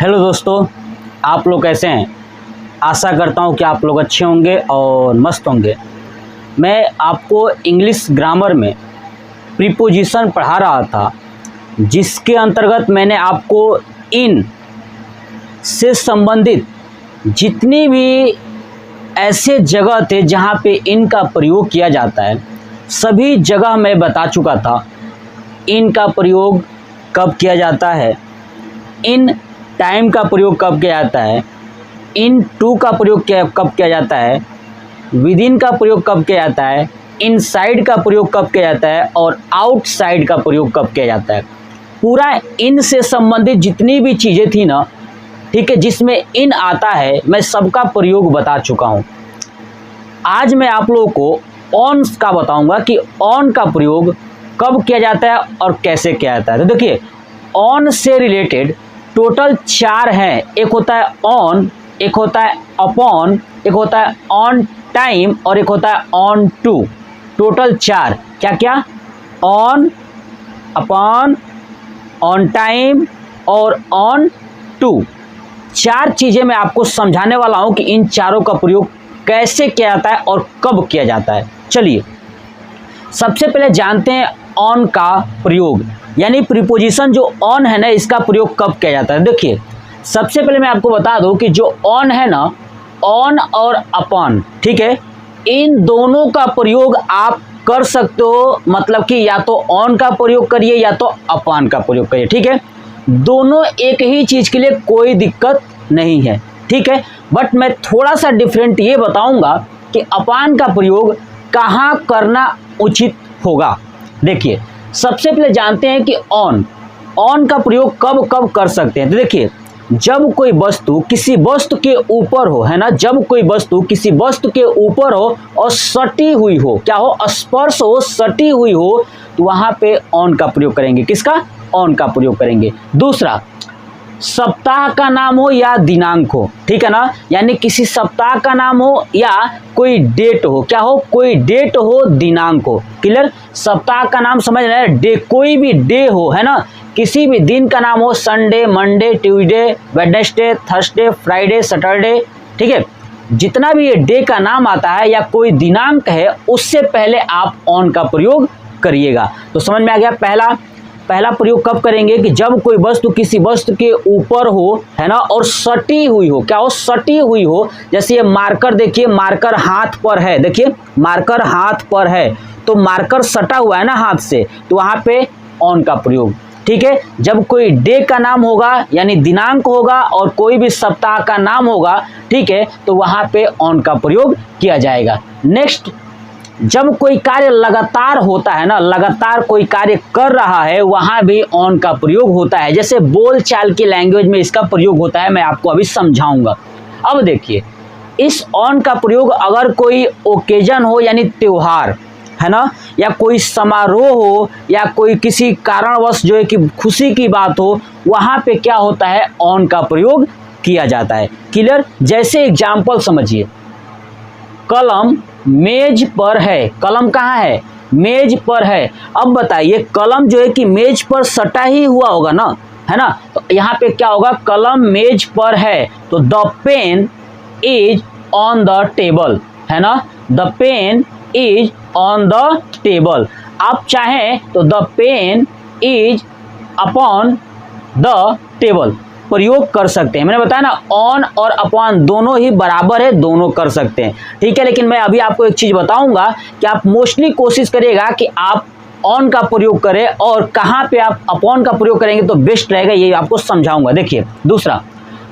Hello दोस्तों, आप लोग कैसे हैं। आशा करता हूं कि आप लोग अच्छे होंगे और मस्त होंगे। मैं आपको इंग्लिश ग्रामर में प्रीपोजिशन पढ़ा रहा था, जिसके अंतर्गत मैंने आपको इन से संबंधित जितनी भी ऐसे जगह थे जहां पे इन का प्रयोग किया जाता है, सभी जगह मैं बता चुका था। इन का प्रयोग कब किया जाता है, इन टाइम का प्रयोग कब किया जाता है, इन टू का प्रयोग कब किया जाता है, विद इन का प्रयोग कब किया जाता है, इनसाइड का प्रयोग कब किया जाता है और आउटसाइड का प्रयोग कब किया जाता है। पूरा इन से संबंधित जितनी भी चीज़ें थी ना, ठीक है, जिसमें इन आता है, मैं सबका प्रयोग बता चुका हूँ। आज मैं आप लोगों को ऑन का बताऊंगा कि ऑन का प्रयोग कब किया जाता है और कैसे किया जाता है। तो देखिए, ऑन से रिलेटेड टोटल 4 हैं। एक होता है ऑन, एक होता है अपॉन, एक होता है ऑन टाइम और एक होता है ऑन टू। टोटल 4 क्या क्या, ऑन, अपॉन, ऑन टाइम और ऑन टू। 4 चीज़ें मैं आपको समझाने वाला हूं कि इन चारों का प्रयोग कैसे किया जाता है और कब किया जाता है। चलिए सबसे पहले जानते हैं ऑन का प्रयोग, यानी प्रीपोजिशन जो ऑन है ना, इसका प्रयोग कब किया जाता है। देखिए सबसे पहले मैं आपको बता दूं कि जो ऑन है ना, ऑन और अपॉन, ठीक है, इन दोनों का प्रयोग आप कर सकते हो। मतलब कि या तो ऑन का प्रयोग करिए या तो अपॉन का प्रयोग करिए, ठीक है। दोनों एक ही चीज़ के लिए कोई दिक्कत नहीं है, ठीक है। बट मैं थोड़ा सा डिफरेंट ये बताऊंगा कि अपॉन का प्रयोग कहाँ करना उचित होगा। देखिए सबसे पहले जानते हैं कि ऑन का प्रयोग कब कब कर सकते हैं। तो देखिए, जब कोई वस्तु किसी वस्तु के ऊपर हो, है ना, जब कोई वस्तु किसी वस्तु के ऊपर हो और सटी हुई हो, क्या हो, स्पर्श हो, सटी हुई हो, तो वहां पे ऑन का प्रयोग करेंगे। किसका, ऑन का प्रयोग करेंगे। दूसरा, सप्ताह का नाम हो या दिनांक हो, ठीक है ना, यानी किसी सप्ताह का नाम हो या कोई डेट हो, क्या हो, कोई डेट हो, दिनांक हो। क्लियर, सप्ताह का नाम समझ रहे हैं, डे, कोई भी डे हो, है ना, किसी भी दिन का नाम हो, Sunday, Monday, Tuesday, Wednesday, Thursday, Friday, Saturday, ठीक है, जितना भी ये डे का नाम आता है या कोई दिनांक है, उससे पहले आप ऑन का प्रयोग करिएगा। तो समझ में आ गया। पहला प्रयोग कब करेंगे कि जब कोई वस्तु किसी वस्तु के ऊपर हो, है ना, और सटी हुई हो, क्या हो, सटी हुई हो। जैसे ये मार्कर, देखिए मार्कर हाथ पर है, देखिए मार्कर हाथ पर है, तो मार्कर सटा हुआ है ना हाथ से, तो वहां पे ऑन का प्रयोग, ठीक है। जब कोई डे का नाम होगा यानी दिनांक होगा और कोई भी सप्ताह का नाम होगा, ठीक है, तो वहां पे ऑन का प्रयोग किया जाएगा। नेक्स्ट, जब कोई कार्य लगातार होता है ना, लगातार कोई कार्य कर रहा है, वहां भी ऑन का प्रयोग होता है। जैसे बोल चाल की लैंग्वेज में इसका प्रयोग होता है, मैं आपको अभी समझाऊंगा। अब देखिए, इस ऑन का प्रयोग अगर कोई ओकेजन हो यानी त्योहार, है ना, या कोई समारोह हो या कोई किसी कारणवश जो है कि खुशी की बात हो, वहां पे क्या होता है, ऑन का प्रयोग किया जाता है। क्लियर, जैसे एग्जाम्पल समझिए, कलम मेज पर है, कलम कहाँ है, मेज पर है। अब बताइए, कलम जो है कि मेज पर सटा ही हुआ होगा ना, है ना, तो यहाँ पे क्या होगा, कलम मेज पर है, तो the pen is on the table, है ना, the pen is on the table. आप चाहें तो the pen is upon the table प्रयोग कर सकते हैं। मैंने बताया ना, ऑन और अपॉन दोनों ही बराबर है, दोनों कर सकते हैं, ठीक है। लेकिन मैं अभी आपको एक चीज बताऊंगा कि आप मोस्टली कोशिश करिएगा कि आप ऑन का प्रयोग करें और कहां पे आप अपॉन का प्रयोग करेंगे तो बेस्ट रहेगा, ये आपको समझाऊंगा। देखिए दूसरा,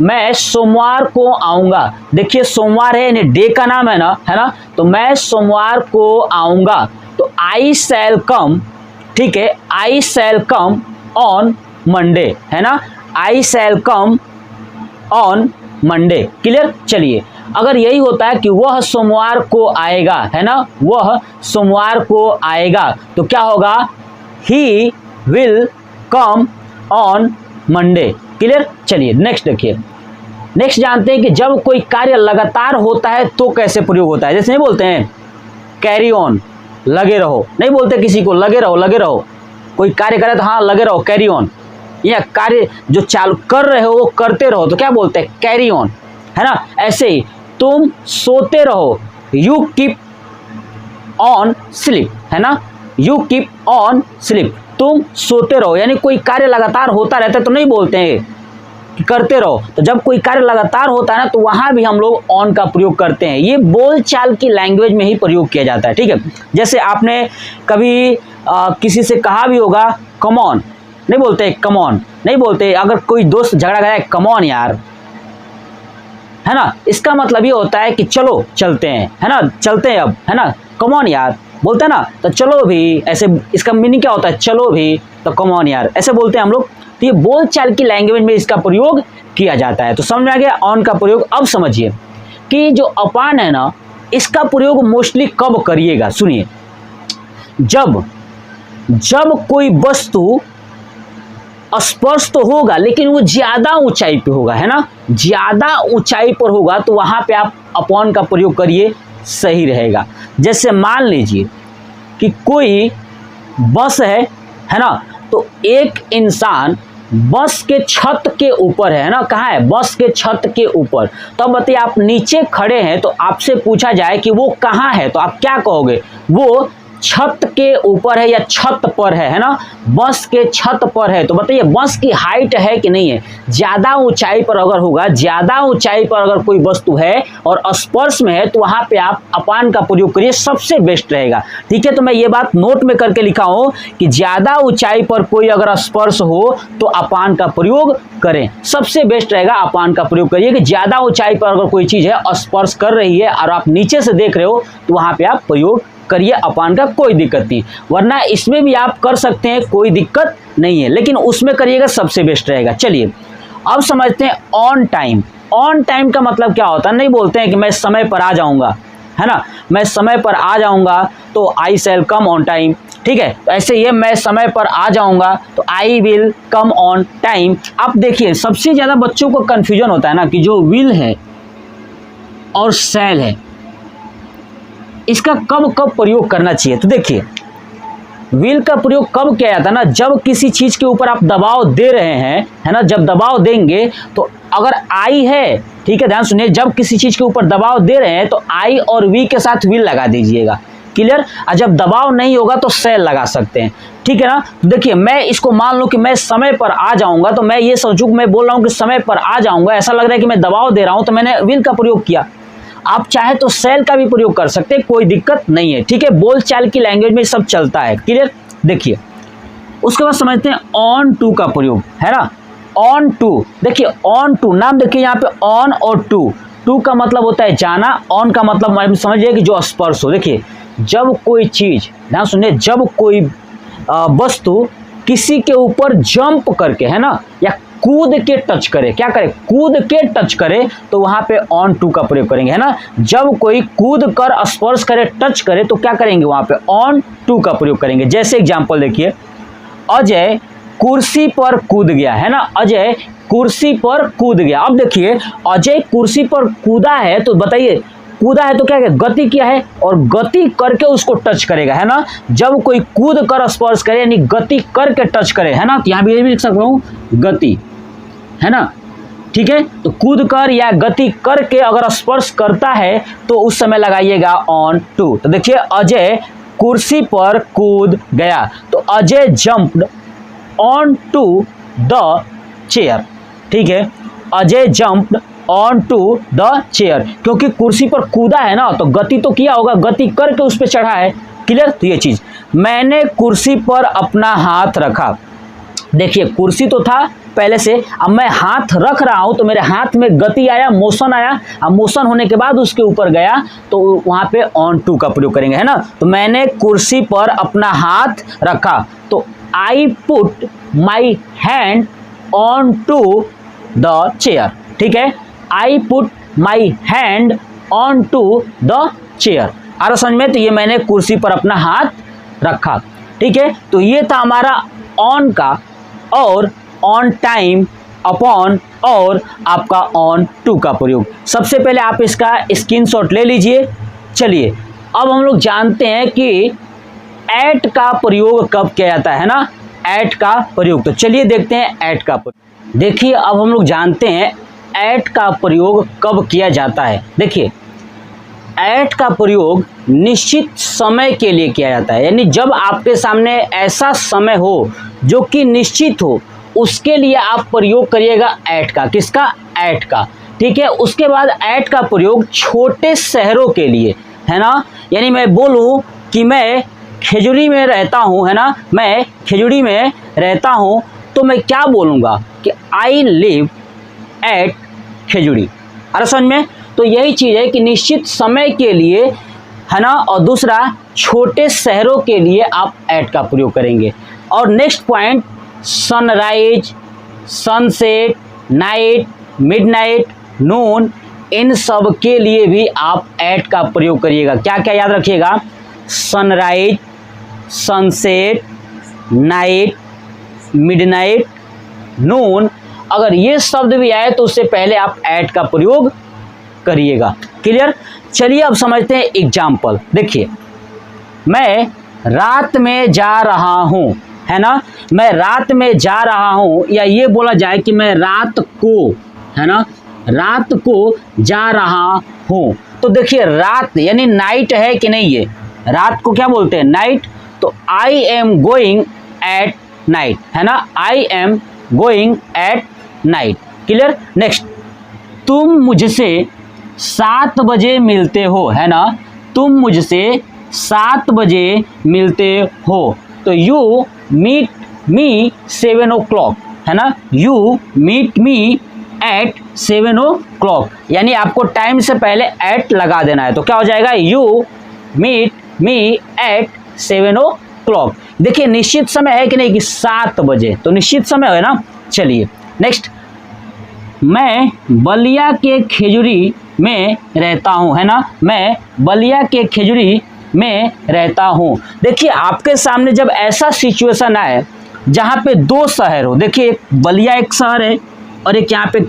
मैं सोमवार को आऊंगा। देखिए सोमवार है यानी डे का नाम है ना, तो मैं सोमवार को आऊंगा, तो आई शैल कम, ठीक है, आई शैल कम ऑन मंडे, है ना, आई शैल कम ऑन मंडे। क्लियर, चलिए, अगर यही होता है कि वह सोमवार को आएगा, है ना, वह सोमवार को आएगा, तो क्या होगा, he will come on Monday. Clear, चलिए नेक्स्ट देखिए, नेक्स्ट जानते हैं कि जब कोई कार्य लगातार होता है तो कैसे प्रयोग होता है। जैसे नहीं बोलते हैं कैरी ऑन, लगे रहो, नहीं बोलते किसी को लगे रहो, लगे रहो, कोई कार्य करे तो हाँ लगे रहो, कैरी ऑन, या कार्य जो चालू कर रहे हो वो करते रहो तो क्या बोलते हैं, कैरी ऑन, है ना। ऐसे ही तुम सोते रहो, यू कीप ऑन स्लीप, है ना, यू कीप ऑन स्लीप, तुम सोते रहो। यानी कोई कार्य लगातार होता रहता है तो नहीं बोलते हैं कि करते रहो। तो जब कोई कार्य लगातार होता है ना तो वहां भी हम लोग ऑन का प्रयोग करते हैं। ये बोलचाल की लैंग्वेज में ही प्रयोग किया जाता है, ठीक है। जैसे आपने कभी किसी से कहा भी होगा कम ऑन, नहीं बोलते कम ऑन, नहीं बोलते। अगर कोई दोस्त झगड़ा कराए कम ऑन यार, है ना, इसका मतलब ये होता है कि चलो चलते हैं, है ना, चलते हैं अब, है ना, कम ऑन यार बोलते हैं ना, तो चलो भी, ऐसे इसका मीनिंग क्या होता है, चलो भी, तो कम ऑन यार ऐसे बोलते हैं हम लोग। तो ये बोलचाल की लैंग्वेज में इसका प्रयोग किया जाता है। तो समझ में आ गया ऑन का प्रयोग। अब समझिए कि जो अपान है ना, इसका प्रयोग मोस्टली कब करिएगा, सुनिए, जब कोई वस्तु स्पर्श तो होगा लेकिन वो ज्यादा ऊंचाई पे होगा, है ना, ज्यादा ऊंचाई पर होगा तो वहां पे आप अपॉन का प्रयोग करिए, सही रहेगा। जैसे मान लीजिए कि कोई बस है ना, तो एक इंसान बस के छत के ऊपर है ना, कहाँ है, बस के छत के ऊपर। तो अब बताइए आप नीचे खड़े हैं तो आपसे पूछा जाए कि वो कहाँ है, तो आप क्या कहोगे, वो छत के ऊपर है या छत पर है ना, बस के छत पर है। तो बताइए बस की हाइट है कि नहीं है, ज्यादा ऊंचाई पर अगर होगा, ज्यादा ऊंचाई पर अगर कोई वस्तु है और स्पर्श में है तो वहां पे आप अपान का प्रयोग करिए, सबसे बेस्ट रहेगा, ठीक है। तो मैं ये बात नोट में करके लिखा हूं कि ज्यादा ऊंचाई पर कोई अगर स्पर्श हो तो अपान का प्रयोग करें, सबसे बेस्ट रहेगा, अपान का प्रयोग करिए। कि ज्यादा ऊंचाई पर अगर कोई चीज है स्पर्श कर रही है और आप नीचे से देख रहे हो तो वहां पे आप प्रयोग करिए अपान का, कोई दिक्कत नहीं। वरना इसमें भी आप कर सकते हैं, कोई दिक्कत नहीं है, लेकिन उसमें करिएगा सबसे बेस्ट रहेगा। चलिए अब समझते हैं ऑन टाइम। ऑन टाइम का मतलब क्या होता है, नहीं बोलते हैं कि मैं समय पर आ जाऊंगा, है ना, मैं समय पर आ जाऊंगा तो आई शैल कम ऑन टाइम, ठीक है। तो ऐसे ही मैं समय पर आ जाऊंगा तो I will come on time. अब देखिए सबसे ज्यादा बच्चों को कंफ्यूजन होता है ना कि जो विल है और शैल है इसका कब कब प्रयोग करना चाहिए। तो देखिए विल का प्रयोग कब किया जाता है ना, जब किसी चीज के ऊपर आप दबाव दे रहे हैं, है ना, जब दबाव देंगे तो अगर आई है, ठीक है, ध्यान सुनिए, जब किसी चीज के ऊपर दबाव दे रहे हैं तो आई और वी के साथ विल लगा दीजिएगा, क्लियर। और जब दबाव नहीं होगा तो शैल लगा सकते हैं, ठीक है ना। तो देखिए मैं इसको मान लो कि मैं समय पर आ जाऊंगा, तो मैं ये सोचूं मैं बोल रहा हूं कि समय पर आ जाऊंगा, ऐसा लग रहा है कि मैं दबाव दे रहा हूं तो मैंने विल का प्रयोग किया। आप चाहे तो शैल का भी प्रयोग कर सकते हैं, कोई दिक्कत नहीं है, ठीक है। बोलचाल की लैंग्वेज में सब चलता है, क्लियर। देखिए उसके बाद समझते हैं ऑन टू का प्रयोग, है ना, ऑन टू। देखिए ऑन टू, नाम देखिए यहाँ पे ऑन और टू, टू का मतलब होता है जाना, ऑन का मतलब समझिए कि जो स्पर्श हो। देखिए जब कोई चीज, ध्यान सुनिए, जब कोई वस्तु किसी के ऊपर जंप करके, है ना, या कूद के टच करे, क्या करे, कूद के टच करे, तो वहां पे ऑन टू का प्रयोग करेंगे, है ना। जब कोई कूद कर स्पर्श करे, टच करे, तो क्या करेंगे, वहां पे ऑन टू का प्रयोग करेंगे। जैसे एग्जांपल देखिए, अजय कुर्सी पर कूद गया, है ना, अजय कुर्सी पर कूद गया। अब देखिए अजय कुर्सी पर कूदा है, तो बताइए कूदा है तो क्या है, गति किया है और गति करके उसको टच करेगा, है ना। जब कोई कूद कर स्पर्श करे यानी गति करके टच करे, है ना, तो यहाँ भी लिख सकता हूँ गति, है ना, ठीक है। तो कूद कर या गति करके अगर स्पर्श करता है तो उस समय लगाइएगा ऑन टू। तो देखिए अजय कुर्सी पर कूद गया, तो Ajay jumped on to the chair, ठीक है, Ajay jumped on to the chair, क्योंकि कुर्सी पर कूदा है ना, तो गति तो किया होगा, गति करके उस पर चढ़ा है, क्लियर। तो ये चीज, मैंने कुर्सी पर अपना हाथ रखा। देखिए कुर्सी तो था पहले से, अब मैं हाथ रख रहा हूं तो मेरे हाथ में गति आया, मोशन आया, अब मोशन होने के बाद उसके ऊपर गया तो वहां पे ऑन टू का प्रयोग करेंगे, है ना। तो मैंने कुर्सी पर अपना हाथ रखा, तो I put my hand on to the chair, ठीक है, I put my hand on to the chair. आ रहा समझ में। तो ये मैंने कुर्सी पर अपना हाथ रखा, ठीक है। तो ये था हमारा ऑन का और ऑन टाइम, अपॉन और आपका ऑन टू का प्रयोग। सबसे पहले आप इसका स्क्रीनशॉट ले लीजिए। चलिए अब हम लोग जानते हैं कि एट का प्रयोग कब किया जाता है ना। एट का प्रयोग। तो चलिए देखते हैं एट का प्रयोग। देखिए अब हम लोग जानते हैं एट का प्रयोग कब किया जाता है। देखिए एट का प्रयोग निश्चित समय के लिए किया जाता है, यानी जब आपके सामने ऐसा समय हो जो कि निश्चित हो, उसके लिए आप प्रयोग करिएगा एट का। किसका? एट का। ठीक है। उसके बाद एट का प्रयोग छोटे शहरों के लिए, है ना, यानी मैं बोलूं कि मैं खजूरी में रहता हूं, है ना, मैं खजूरी में रहता हूं, तो मैं क्या बोलूँगा कि आई लिव एट खजूरी। अरे समझ में? तो यही चीज़ है कि निश्चित समय के लिए, है ना, और दूसरा छोटे शहरों के लिए आप एट का प्रयोग करेंगे। और next point, sunrise, sunset, night, midnight, noon, इन सब के लिए भी आप एट का प्रयोग करिएगा। क्या क्या याद रखिएगा? सनराइज, सनसेट, नाइट, मिडनाइट, नून। अगर ये शब्द भी आए तो उससे पहले आप एट का प्रयोग करिएगा। क्लियर? चलिए अब समझते हैं एग्जाम्पल। देखिए मैं रात में जा रहा हूँ, है ना, मैं रात में जा रहा हूँ, या ये बोला जाए कि मैं रात को, है ना, रात को जा रहा हूँ। तो देखिए रात यानी नाइट है कि नहीं, ये रात को क्या बोलते हैं? नाइट। तो I am going at night, है ना, I am going at night. Clear? Next, तुम मुझसे 7 बजे मिलते हो, है ना, तुम मुझसे 7 बजे मिलते हो। तो यू मीट मी 7 o'clock, है ना, you meet me at 7 o'clock, यानी आपको टाइम से पहले एट लगा देना है। तो क्या हो जाएगा? You meet me at 7 o'clock। देखिए निश्चित समय है कि नहीं कि 7 बजे, तो निश्चित समय है ना। चलिए नेक्स्ट, मैं बलिया के खजूरी में रहता हूँ, है ना, मैं बलिया के खजूरी में रहता हूँ। देखिए आपके सामने जब ऐसा सिचुएशन आए जहाँ पे 2 शहर हो, देखिए बलिया एक शहर है और एक यहाँ पे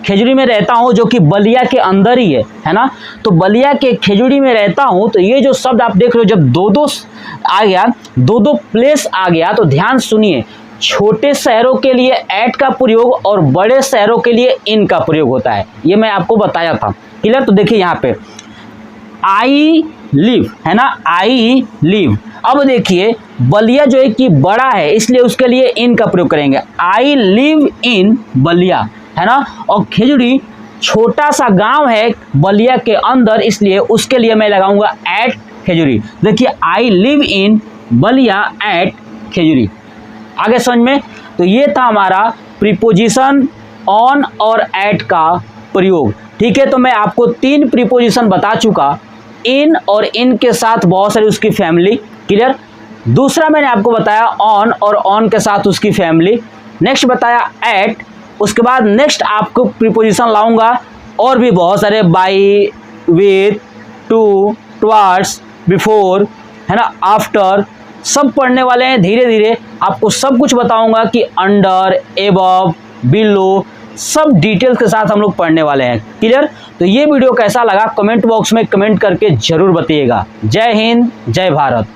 खजूरी में रहता हूँ जो कि बलिया के अंदर ही है ना, तो बलिया के खजूरी में रहता हूँ। तो ये जो शब्द आप देख रहे हो, जब 2-2 आ गया, 2-2 प्लेस आ गया, तो ध्यान सुनिए, छोटे शहरों के लिए एट का प्रयोग और बड़े शहरों के लिए इन का प्रयोग होता है, ये मैं आपको बताया था। क्लियर? तो देखिए यहाँ पे आई लिव, है ना, आई लिव। अब देखिए बलिया जो है कि बड़ा है, इसलिए उसके लिए इन का प्रयोग करेंगे, आई लिव इन बलिया, है ना, और खजूरी छोटा सा गांव है बलिया के अंदर, इसलिए उसके लिए मैं लगाऊंगा एट खजूरी। देखिए I live in Ballia at Khajuri. आगे समझ में? तो ये था हमारा प्रीपोजिशन ऑन और एट का प्रयोग। ठीक है, तो मैं आपको 3 प्रीपोजिशन बता चुका, इन और इन के साथ बहुत सारी उसकी फैमिली। क्लियर? दूसरा मैंने आपको बताया ऑन और ऑन के साथ उसकी फैमिली। नेक्स्ट बताया एट। उसके बाद नेक्स्ट आपको प्रीपोजिशन लाऊंगा और भी बहुत सारे, by, with, to, towards, before, है ना, आफ्टर, सब पढ़ने वाले हैं। धीरे धीरे आपको सब कुछ बताऊंगा कि अंडर, एबव, बिलो, सब डिटेल्स के साथ हम लोग पढ़ने वाले हैं। क्लियर? तो ये वीडियो कैसा लगा कमेंट बॉक्स में कमेंट करके जरूर बताइएगा। जय हिंद, जय भारत।